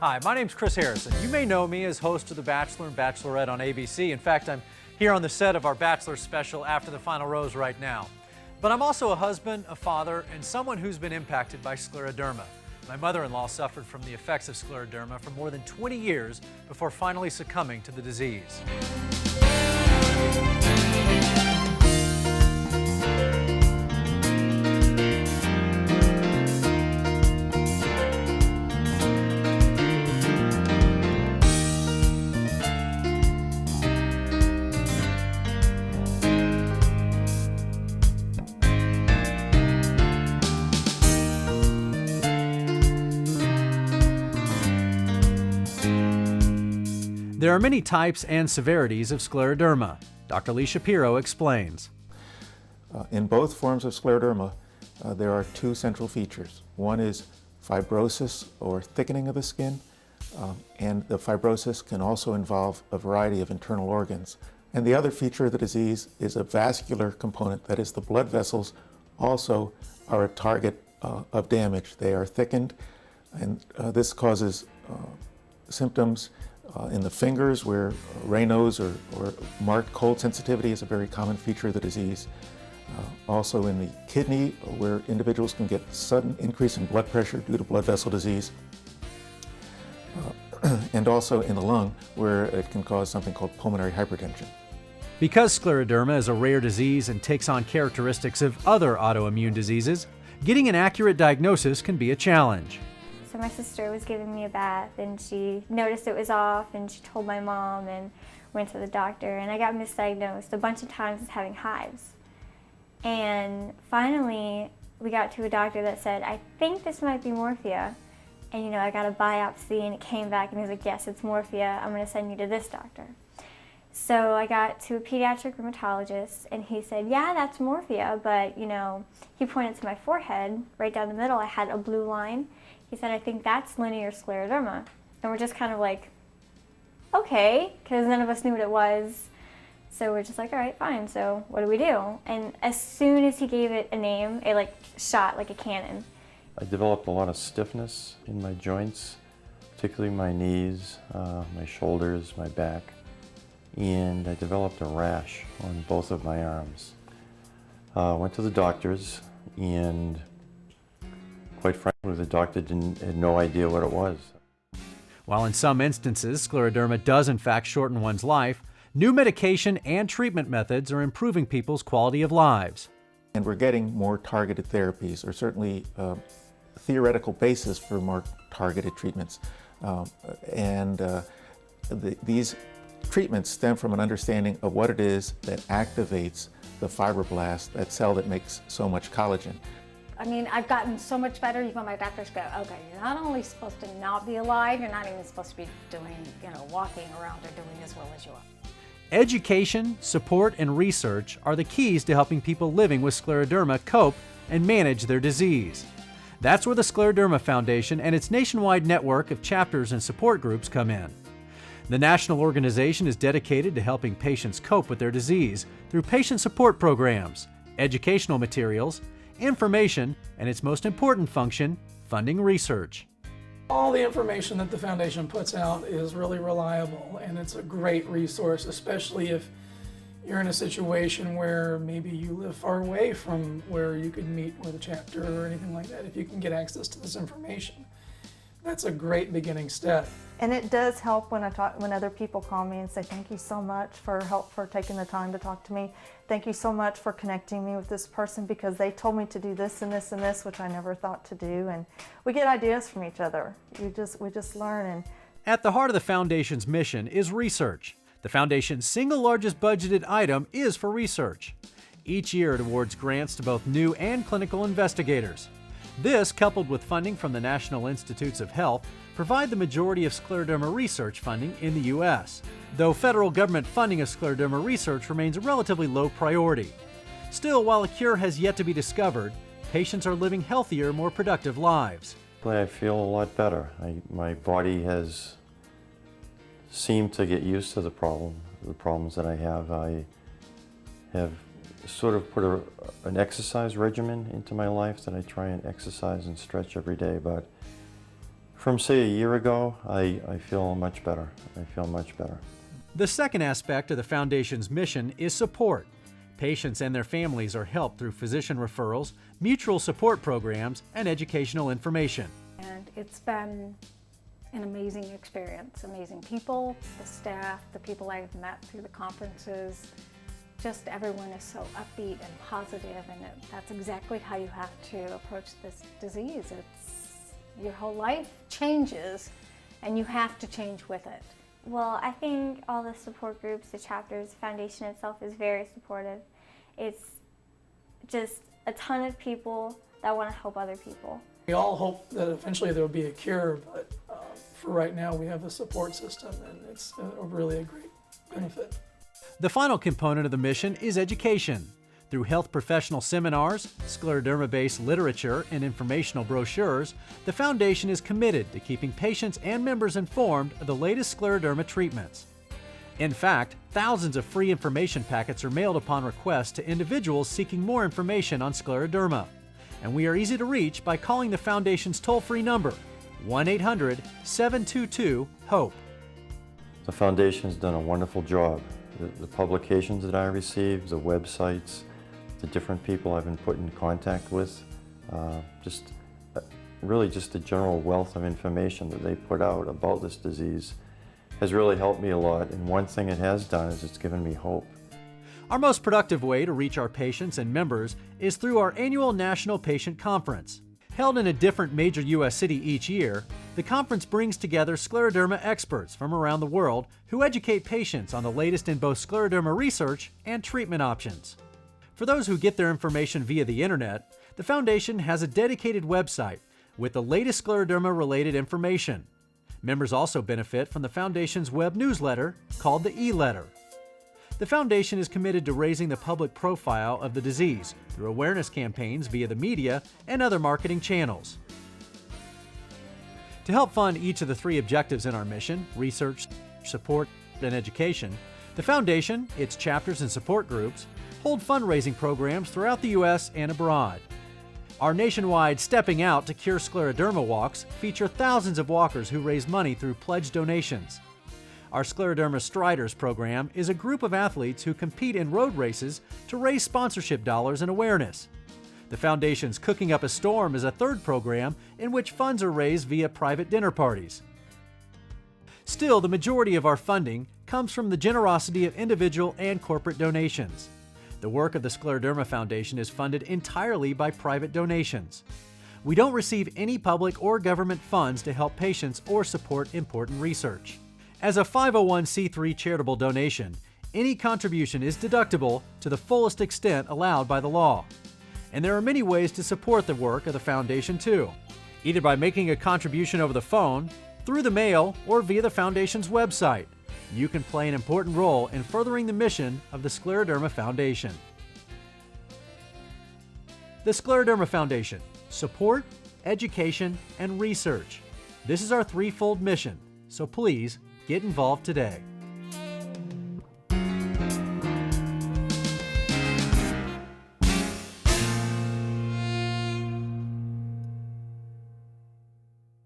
Hi, my name's Chris Harrison. You may know me as host of The Bachelor and Bachelorette on ABC. In fact, I'm here on the set of our Bachelor special, After the Final Rose, right now. But I'm also a husband, a father, and someone who's been impacted by scleroderma. My mother-in-law suffered from the effects of scleroderma for more than 20 years before finally succumbing to the disease. There are many types and severities of scleroderma. Dr. Lee Shapiro explains. In both forms of scleroderma, there are two central features. One is fibrosis or thickening of the skin, and the fibrosis can also involve a variety of internal organs. And the other feature of the disease is a vascular component, that is, the blood vessels also are a target of damage. They are thickened, and this causes symptoms in the fingers, where Raynaud's or marked cold sensitivity is a very common feature of the disease. Also in the kidney, where individuals can get sudden increase in blood pressure due to blood vessel disease. And also in the lung, where it can cause something called pulmonary hypertension. Because scleroderma is a rare disease and takes on characteristics of other autoimmune diseases, getting an accurate diagnosis can be a challenge. So my sister was giving me a bath and she noticed it was off and she told my mom and went to the doctor, and I got misdiagnosed a bunch of times as having hives. And finally we got to a doctor that said, I think this might be morphia. And I got a biopsy and it came back and he was like, yes, it's morphia. I'm going to send you to this doctor. So I got to a pediatric rheumatologist and he said, yeah, that's morphia, but he pointed to my forehead, right down the middle, I had a blue line. He said, I think that's linear scleroderma. And we're just kind of like, okay, because none of us knew what it was. So we're just like, all right, fine, so what do we do? And as soon as he gave it a name, it shot like a cannon. I developed a lot of stiffness in my joints, particularly my knees, my shoulders, my back. And I developed a rash on both of my arms. Went to the doctors, and quite frankly, the doctor had no idea what it was. While in some instances scleroderma does in fact shorten one's life, new medication and treatment methods are improving people's quality of lives. And we're getting more targeted therapies, or certainly theoretical basis for more targeted treatments. These treatments stem from an understanding of what it is that activates the fibroblast, that cell that makes so much collagen. I mean, I've gotten so much better, even my doctors go, okay, you're not only supposed to not be alive, you're not even supposed to be doing, walking around or doing as well as you are. Education, support, and research are the keys to helping people living with scleroderma cope and manage their disease. That's where the Scleroderma Foundation and its nationwide network of chapters and support groups come in. The national organization is dedicated to helping patients cope with their disease through patient support programs, educational materials, information, and its most important function, funding research. All the information that the foundation puts out is really reliable, and it's a great resource, especially if you're in a situation where maybe you live far away from where you could meet with a chapter or anything like that. If you can get access to this information, that's a great beginning step. And it does help when other people call me and say, thank you so much for taking the time to talk to me. Thank you so much for connecting me with this person, because they told me to do this and this and this, which I never thought to do. And we get ideas from each other. We just learn. At the heart of the Foundation's mission is research. The Foundation's single largest budgeted item is for research. Each year it awards grants to both new and clinical investigators. This, coupled with funding from the National Institutes of Health, provide the majority of scleroderma research funding in the U.S., though federal government funding of scleroderma research remains a relatively low priority. Still, while a cure has yet to be discovered, patients are living healthier, more productive lives. I feel a lot better. My body has seemed to get used to the problems that I have. I have sort of put an exercise regimen into my life that I try and exercise and stretch every day, but From, say, a year ago, I feel much better. I feel much better. The second aspect of the Foundation's mission is support. Patients and their families are helped through physician referrals, mutual support programs, and educational information. And it's been an amazing experience. Amazing people, the staff, the people I've met through the conferences. Just everyone is so upbeat and positive, and that's exactly how you have to approach this disease. Your whole life changes, and you have to change with it. Well, I think all the support groups, the chapters, the foundation itself is very supportive. It's just a ton of people that want to help other people. We all hope that eventually there will be a cure, but for right now we have a support system, and it's really a great benefit. The final component of the mission is education. Through health professional seminars, scleroderma-based literature, and informational brochures, the Foundation is committed to keeping patients and members informed of the latest scleroderma treatments. In fact, thousands of free information packets are mailed upon request to individuals seeking more information on scleroderma. And we are easy to reach by calling the Foundation's toll-free number, 1-800-722-HOPE. The Foundation has done a wonderful job. The publications that I receive, the websites, the different people I've been put in contact with, really just the general wealth of information that they put out about this disease has really helped me a lot. And one thing it has done is it's given me hope. Our most productive way to reach our patients and members is through our annual National Patient Conference. Held in a different major U.S. city each year, the conference brings together scleroderma experts from around the world who educate patients on the latest in both scleroderma research and treatment options. For those who get their information via the internet, the Foundation has a dedicated website with the latest scleroderma-related information. Members also benefit from the Foundation's web newsletter called the e-letter. The Foundation is committed to raising the public profile of the disease through awareness campaigns via the media and other marketing channels. To help fund each of the three objectives in our mission, research, support, and education, the Foundation, its chapters and support groups, hold fundraising programs throughout the U.S. and abroad. Our nationwide Stepping Out to Cure Scleroderma walks feature thousands of walkers who raise money through pledge donations. Our Scleroderma Striders program is a group of athletes who compete in road races to raise sponsorship dollars and awareness. The Foundation's Cooking Up a Storm is a third program in which funds are raised via private dinner parties. Still, the majority of our funding comes from the generosity of individual and corporate donations. The work of the Scleroderma Foundation is funded entirely by private donations. We don't receive any public or government funds to help patients or support important research. As a 501c3 charitable donation, any contribution is deductible to the fullest extent allowed by the law. And there are many ways to support the work of the Foundation too, either by making a contribution over the phone, through the mail, or via the Foundation's website. You can play an important role in furthering the mission of the Scleroderma Foundation. The Scleroderma Foundation: support, education, and research. This is our threefold mission, so please get involved today.